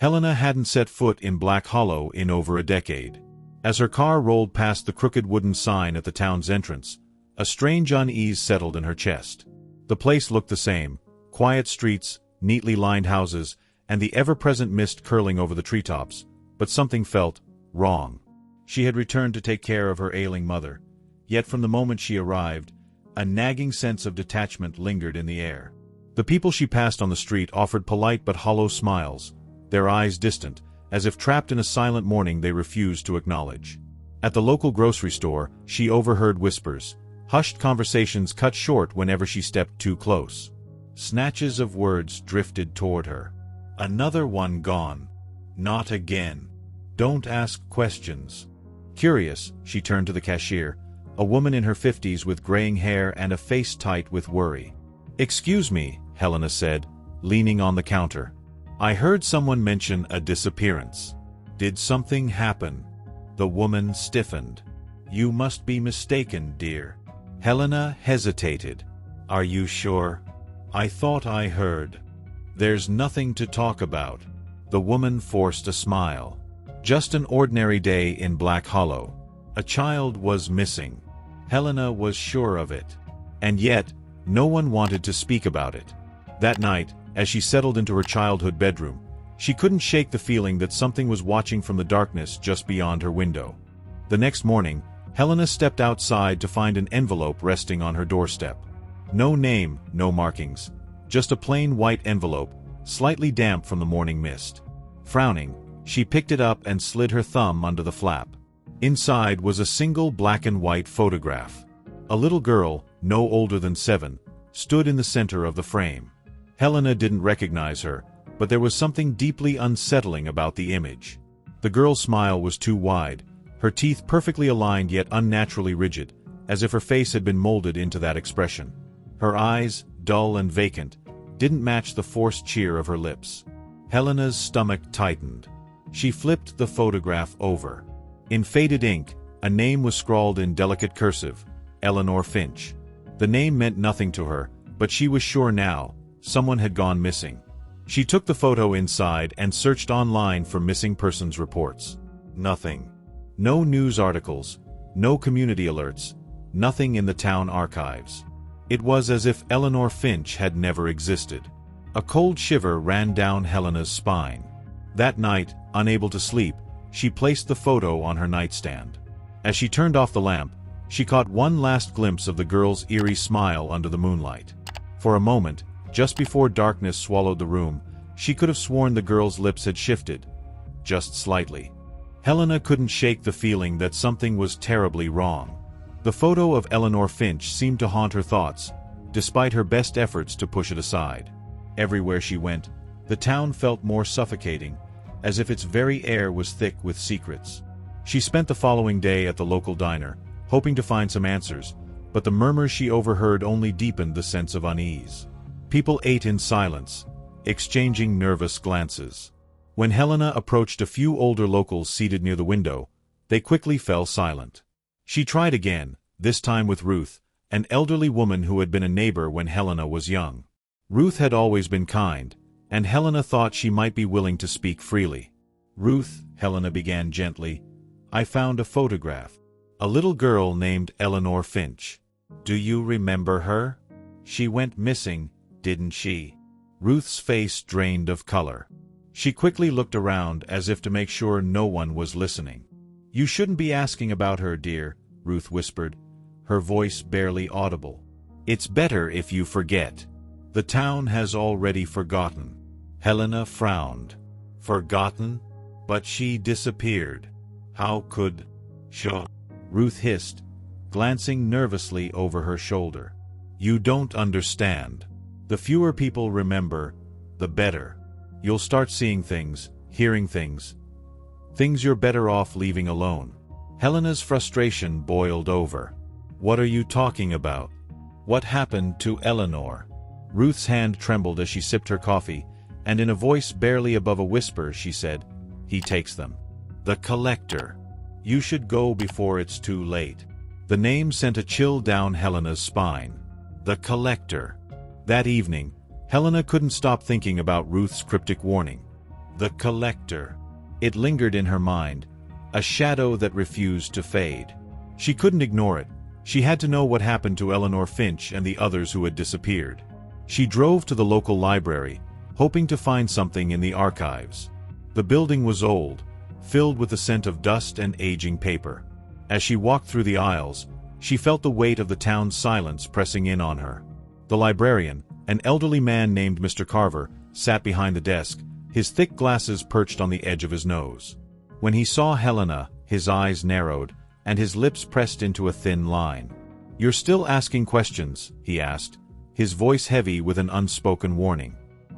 Helena hadn't set foot in Black Hollow in over a decade. As her car rolled past the crooked wooden sign at the town's entrance, a strange unease settled in her chest. The place looked the same: quiet streets, neatly lined houses, and the ever-present mist curling over the treetops, but something felt wrong. She had returned to take care of her ailing mother, yet from the moment she arrived, a nagging sense of detachment lingered in the air. The people she passed on the street offered polite but hollow smiles, their eyes distant, as if trapped in a silent mourning they refused to acknowledge. At the local grocery store, she overheard whispers, hushed conversations cut short whenever she stepped too close. Snatches of words drifted toward her. Another one gone. Not again. Don't ask questions. Curious, she turned to the cashier, a woman in her 50s with graying hair and a face tight with worry. "Excuse me," Helena said, leaning on the counter. "I heard someone mention a disappearance. Did something happen?" The woman stiffened. "You must be mistaken, dear." Helena hesitated. "Are you sure? I thought I heard." "There's nothing to talk about." The woman forced a smile. Just an ordinary day in Black Hollow. A child was missing. Helena was sure of it. And yet, no one wanted to speak about it. That night, as she settled into her childhood bedroom, she couldn't shake the feeling that something was watching from the darkness just beyond her window. The next morning, Helena stepped outside to find an envelope resting on her doorstep. No name, no markings, just a plain white envelope, slightly damp from the morning mist. Frowning, she picked it up and slid her thumb under the flap. Inside was a single black and white photograph. A little girl, no older than 7, stood in the center of the frame. Helena didn't recognize her, but there was something deeply unsettling about the image. The girl's smile was too wide, her teeth perfectly aligned yet unnaturally rigid, as if her face had been molded into that expression. Her eyes, dull and vacant, didn't match the forced cheer of her lips. Helena's stomach tightened. She flipped the photograph over. In faded ink, a name was scrawled in delicate cursive: Eleanor Finch. The name meant nothing to her, but she was sure now, someone had gone missing. She took the photo inside and searched online for missing persons reports. Nothing. No news articles, no community alerts, nothing in the town archives. It was as if Eleanor Finch had never existed. A cold shiver ran down Helena's spine. That night, unable to sleep, she placed the photo on her nightstand. As she turned off the lamp, she caught one last glimpse of the girl's eerie smile under the moonlight. For a moment, just before darkness swallowed the room, she could have sworn the girl's lips had shifted, just slightly. Helena couldn't shake the feeling that something was terribly wrong. The photo of Eleanor Finch seemed to haunt her thoughts, despite her best efforts to push it aside. Everywhere she went, the town felt more suffocating, as if its very air was thick with secrets. She spent the following day at the local diner, hoping to find some answers, but the murmurs she overheard only deepened the sense of unease. People ate in silence, exchanging nervous glances. When Helena approached a few older locals seated near the window, they quickly fell silent. She tried again, this time with Ruth, an elderly woman who had been a neighbor when Helena was young. Ruth had always been kind, and Helena thought she might be willing to speak freely. "Ruth," Helena began gently, "I found a photograph. A little girl named Eleanor Finch. Do you remember her? She went missing, didn't she?" Ruth's face drained of color. She quickly looked around as if to make sure no one was listening. "You shouldn't be asking about her, dear," Ruth whispered, her voice barely audible. "It's better if you forget. The town has already forgotten." Helena frowned. "Forgotten? But she disappeared. How could she?" Ruth hissed, glancing nervously over her shoulder. "You don't understand. The fewer people remember, the better. You'll start seeing things, hearing things. Things you're better off leaving alone." Helena's frustration boiled over. "What are you talking about? What happened to Eleanor?" Ruth's hand trembled as she sipped her coffee, and in a voice barely above a whisper she said, "He takes them. The collector. You should go before it's too late." The name sent a chill down Helena's spine. The collector. That evening, Helena couldn't stop thinking about Ruth's cryptic warning. The collector. It lingered in her mind, a shadow that refused to fade. She couldn't ignore it. She had to know what happened to Eleanor Finch and the others who had disappeared. She drove to the local library, hoping to find something in the archives. The building was old, filled with the scent of dust and aging paper. As she walked through the aisles, she felt the weight of the town's silence pressing in on her. The librarian, an elderly man named Mr. Carver, sat behind the desk, his thick glasses perched on the edge of his nose. When he saw Helena, his eyes narrowed, and his lips pressed into a thin line. "You're still asking questions?" he asked, his voice heavy with an unspoken warning.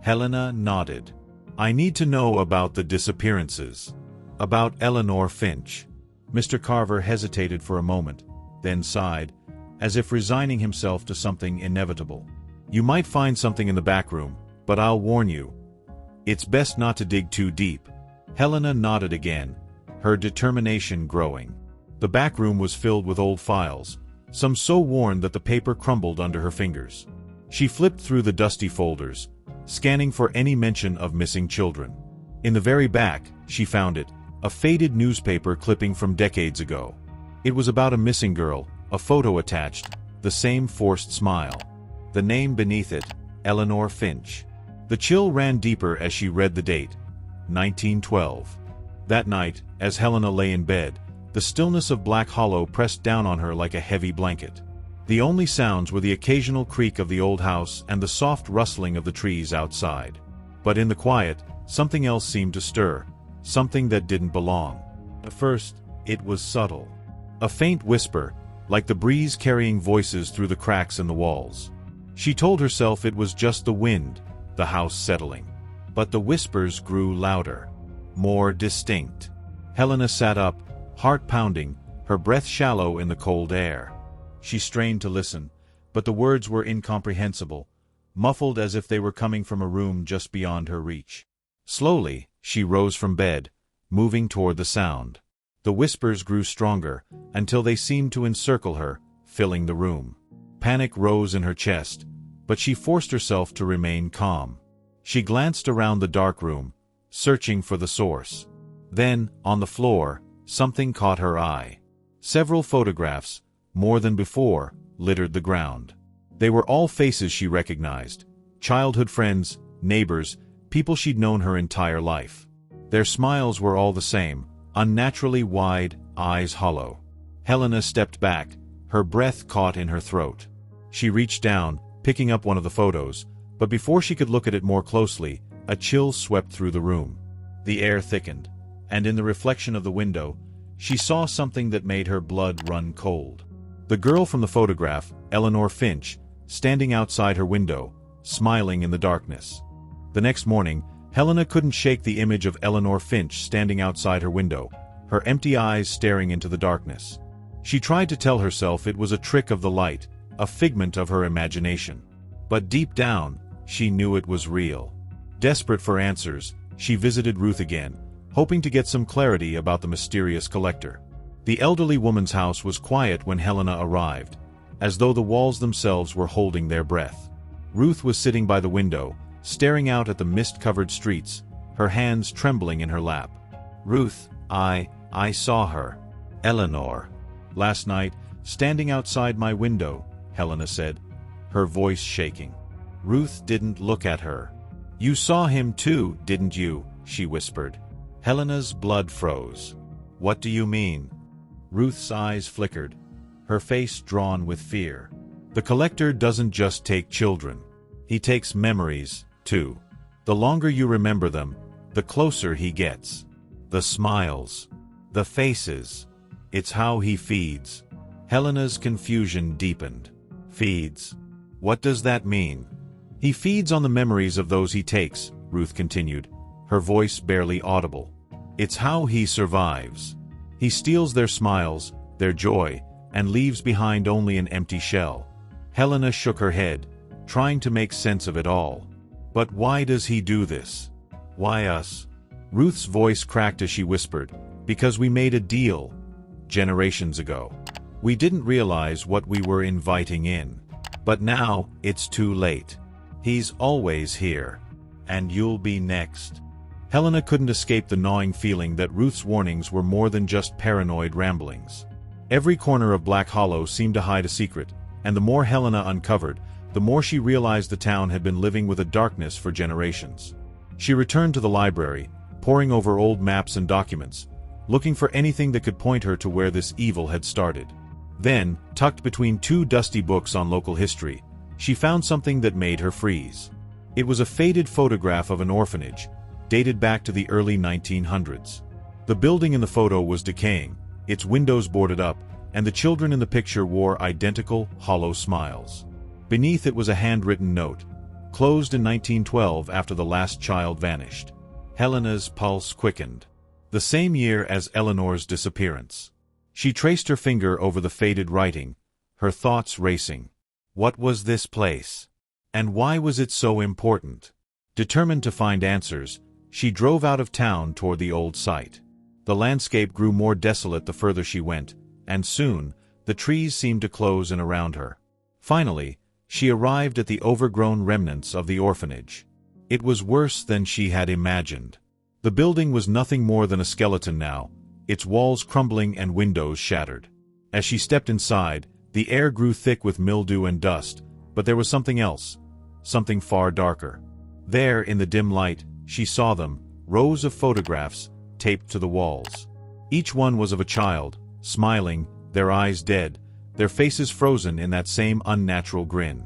Helena nodded. "I need to know about the disappearances. About Eleanor Finch." Mr. Carver hesitated for a moment, then sighed, as if resigning himself to something inevitable. "You might find something in the back room, but I'll warn you. It's best not to dig too deep." Helena nodded again, her determination growing. The back room was filled with old files, some so worn that the paper crumbled under her fingers. She flipped through the dusty folders, scanning for any mention of missing children. In the very back, she found it, a faded newspaper clipping from decades ago. It was about a missing girl, a photo attached, the same forced smile. The name beneath it, Eleanor Finch. The chill ran deeper as she read the date, 1912. That night, as Helena lay in bed, the stillness of Black Hollow pressed down on her like a heavy blanket. The only sounds were the occasional creak of the old house and the soft rustling of the trees outside. But in the quiet, something else seemed to stir, something that didn't belong. At first, it was subtle. A faint whisper, like the breeze carrying voices through the cracks in the walls. She told herself it was just the wind, the house settling. But the whispers grew louder, more distinct. Helena sat up, heart pounding, her breath shallow in the cold air. She strained to listen, but the words were incomprehensible, muffled as if they were coming from a room just beyond her reach. Slowly, she rose from bed, moving toward the sound. The whispers grew stronger, until they seemed to encircle her, filling the room. Panic rose in her chest, but she forced herself to remain calm. She glanced around the dark room, searching for the source. Then, on the floor, something caught her eye. Several photographs, more than before, littered the ground. They were all faces she recognized, childhood friends, neighbors, people she'd known her entire life. Their smiles were all the same, unnaturally wide, eyes hollow. Helena stepped back, her breath caught in her throat. She reached down, picking up one of the photos, but before she could look at it more closely, a chill swept through the room. The air thickened, and in the reflection of the window, she saw something that made her blood run cold. The girl from the photograph, Eleanor Finch, standing outside her window, smiling in the darkness. The next morning, Helena couldn't shake the image of Eleanor Finch standing outside her window, her empty eyes staring into the darkness. She tried to tell herself it was a trick of the light, a figment of her imagination. But deep down, she knew it was real. Desperate for answers, she visited Ruth again, hoping to get some clarity about the mysterious collector. The elderly woman's house was quiet when Helena arrived, as though the walls themselves were holding their breath. Ruth was sitting by the window, staring out at the mist-covered streets, her hands trembling in her lap. "Ruth, I saw her. Eleanor. Last night, standing outside my window," Helena said, her voice shaking. Ruth didn't look at her. "You saw him too, didn't you?" she whispered. Helena's blood froze. "What do you mean?" Ruth's eyes flickered, her face drawn with fear. "The collector doesn't just take children. He takes memories, too. The longer you remember them, the closer he gets. The smiles. The faces. It's how he feeds." Helena's confusion deepened. "Feeds? What does that mean?" "He feeds on the memories of those he takes," Ruth continued, her voice barely audible. "It's how he survives. He steals their smiles, their joy, and leaves behind only an empty shell." Helena shook her head, trying to make sense of it all. "But why does he do this? Why us?" Ruth's voice cracked as she whispered, "Because we made a deal. Generations ago. We didn't realize what we were inviting in. But now, it's too late. He's always here. And you'll be next." Helena couldn't escape the gnawing feeling that Ruth's warnings were more than just paranoid ramblings. Every corner of Black Hollow seemed to hide a secret, and the more Helena uncovered, the more she realized the town had been living with a darkness for generations. She returned to the library, poring over old maps and documents, looking for anything that could point her to where this evil had started. Then, tucked between two dusty books on local history, she found something that made her freeze. It was a faded photograph of an orphanage, dated back to the early 1900s. The building in the photo was decaying, its windows boarded up, and the children in the picture wore identical, hollow smiles. Beneath it was a handwritten note, closed in 1912 after the last child vanished. Helena's pulse quickened. The same year as Eleanor's disappearance. She traced her finger over the faded writing, her thoughts racing. What was this place? And why was it so important? Determined to find answers, she drove out of town toward the old site. The landscape grew more desolate the further she went, and soon, the trees seemed to close in around her. Finally, she arrived at the overgrown remnants of the orphanage. It was worse than she had imagined. The building was nothing more than a skeleton now, its walls crumbling and windows shattered. As she stepped inside, the air grew thick with mildew and dust, but there was something else, something far darker. There, in the dim light, she saw them, rows of photographs, taped to the walls. Each one was of a child, smiling, their eyes dead, their faces frozen in that same unnatural grin.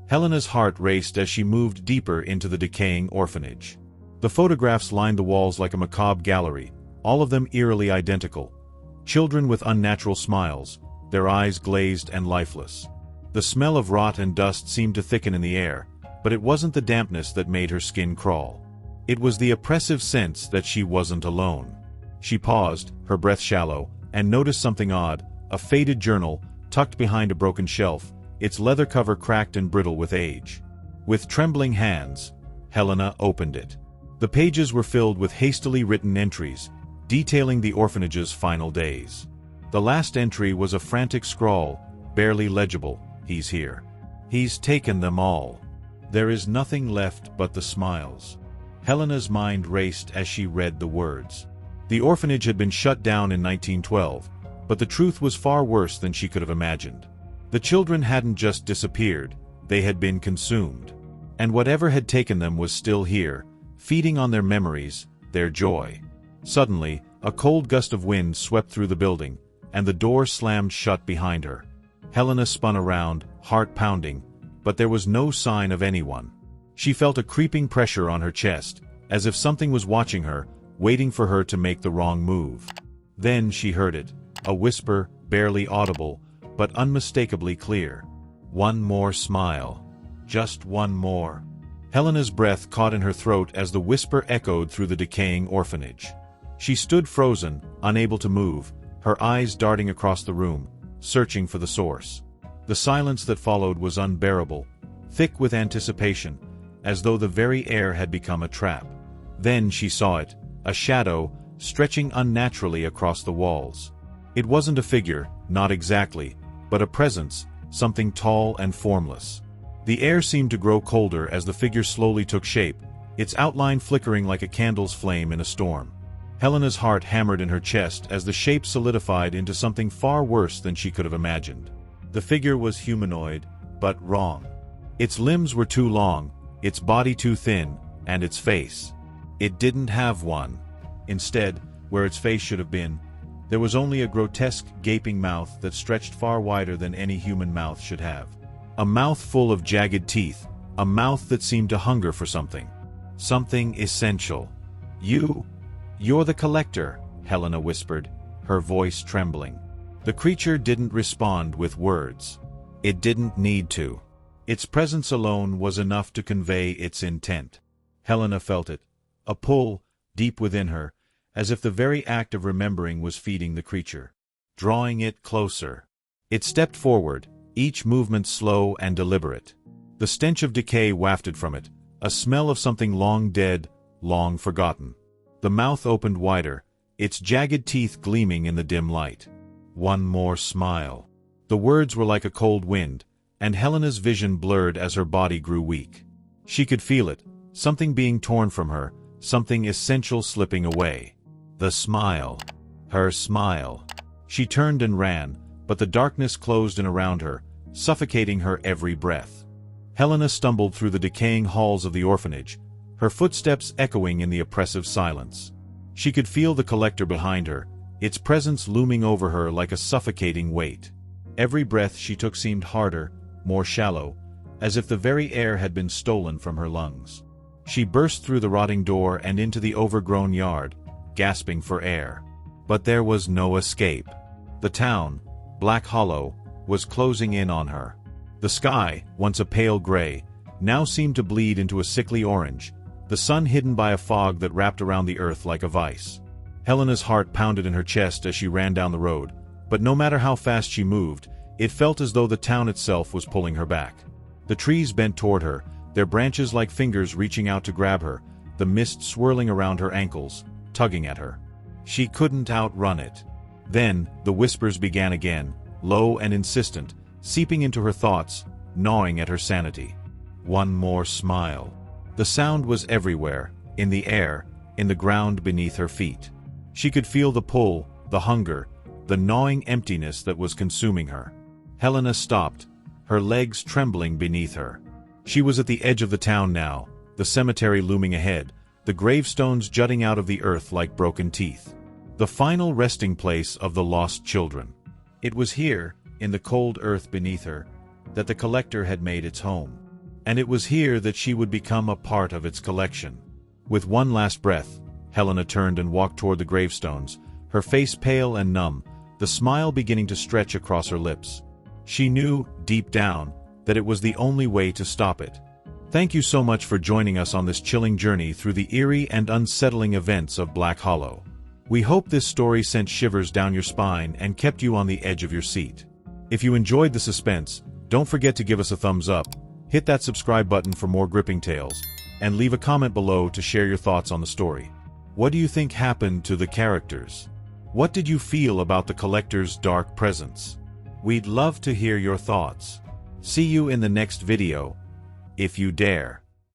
Helena's heart raced as she moved deeper into the decaying orphanage. The photographs lined the walls like a macabre gallery, all of them eerily identical. Children with unnatural smiles, their eyes glazed and lifeless. The smell of rot and dust seemed to thicken in the air, but it wasn't the dampness that made her skin crawl. It was the oppressive sense that she wasn't alone. She paused, her breath shallow, and noticed something odd, a faded journal, tucked behind a broken shelf, its leather cover cracked and brittle with age. With trembling hands, Helena opened it. The pages were filled with hastily written entries, detailing the orphanage's final days. The last entry was a frantic scrawl, barely legible. He's here. He's taken them all. There is nothing left but the smiles. Helena's mind raced as she read the words. The orphanage had been shut down in 1912, but the truth was far worse than she could have imagined. The children hadn't just disappeared, they had been consumed. And whatever had taken them was still here, feeding on their memories, their joy. Suddenly, a cold gust of wind swept through the building, and the door slammed shut behind her. Helena spun around, heart pounding, but there was no sign of anyone. She felt a creeping pressure on her chest, as if something was watching her, waiting for her to make the wrong move. Then she heard it, a whisper, barely audible, but unmistakably clear. One more smile. Just one more. Helena's breath caught in her throat as the whisper echoed through the decaying orphanage. She stood frozen, unable to move, her eyes darting across the room, searching for the source. The silence that followed was unbearable, thick with anticipation, as though the very air had become a trap. Then she saw it, a shadow, stretching unnaturally across the walls. It wasn't a figure, not exactly, but a presence, something tall and formless. The air seemed to grow colder as the figure slowly took shape, its outline flickering like a candle's flame in a storm. Helena's heart hammered in her chest as the shape solidified into something far worse than she could have imagined. The figure was humanoid, but wrong. Its limbs were too long, its body too thin, and its face. It didn't have one. Instead, where its face should have been, there was only a grotesque, gaping mouth that stretched far wider than any human mouth should have. A mouth full of jagged teeth, a mouth that seemed to hunger for something. Something essential. You're the collector, Helena whispered, her voice trembling. The creature didn't respond with words. It didn't need to. Its presence alone was enough to convey its intent. Helena felt it, a pull, deep within her, as if the very act of remembering was feeding the creature, drawing it closer. It stepped forward, each movement slow and deliberate. The stench of decay wafted from it, a smell of something long dead, long forgotten. The mouth opened wider, its jagged teeth gleaming in the dim light. One more smile. The words were like a cold wind, and Helena's vision blurred as her body grew weak. She could feel it, something being torn from her, something essential slipping away. The smile. Her smile. She turned and ran, but the darkness closed in around her, suffocating her every breath. Helena stumbled through the decaying halls of the orphanage, her footsteps echoing in the oppressive silence. She could feel the collector behind her, its presence looming over her like a suffocating weight. Every breath she took seemed harder, more shallow, as if the very air had been stolen from her lungs. She burst through the rotting door and into the overgrown yard, gasping for air. But there was no escape. The town, Black Hollow, was closing in on her. The sky, once a pale gray, now seemed to bleed into a sickly orange, the sun hidden by a fog that wrapped around the earth like a vice. Helena's heart pounded in her chest as she ran down the road, but no matter how fast she moved, it felt as though the town itself was pulling her back. The trees bent toward her, their branches like fingers reaching out to grab her, the mist swirling around her ankles, tugging at her. She couldn't outrun it. Then, the whispers began again, low and insistent, seeping into her thoughts, gnawing at her sanity. One more smile. The sound was everywhere, in the air, in the ground beneath her feet. She could feel the pull, the hunger, the gnawing emptiness that was consuming her. Helena stopped, her legs trembling beneath her. She was at the edge of the town now, the cemetery looming ahead, the gravestones jutting out of the earth like broken teeth. The final resting place of the lost children. It was here, in the cold earth beneath her, that the collector had made its home. And it was here that she would become a part of its collection. With one last breath, Helena turned and walked toward the gravestones, her face pale and numb, the smile beginning to stretch across her lips. She knew, deep down, that it was the only way to stop it. Thank you so much for joining us on this chilling journey through the eerie and unsettling events of Black Hollow. We hope this story sent shivers down your spine and kept you on the edge of your seat. If you enjoyed the suspense, don't forget to give us a thumbs up, hit that subscribe button for more gripping tales, and leave a comment below to share your thoughts on the story. What do you think happened to the characters? What did you feel about the collector's dark presence? We'd love to hear your thoughts. See you in the next video, if you dare.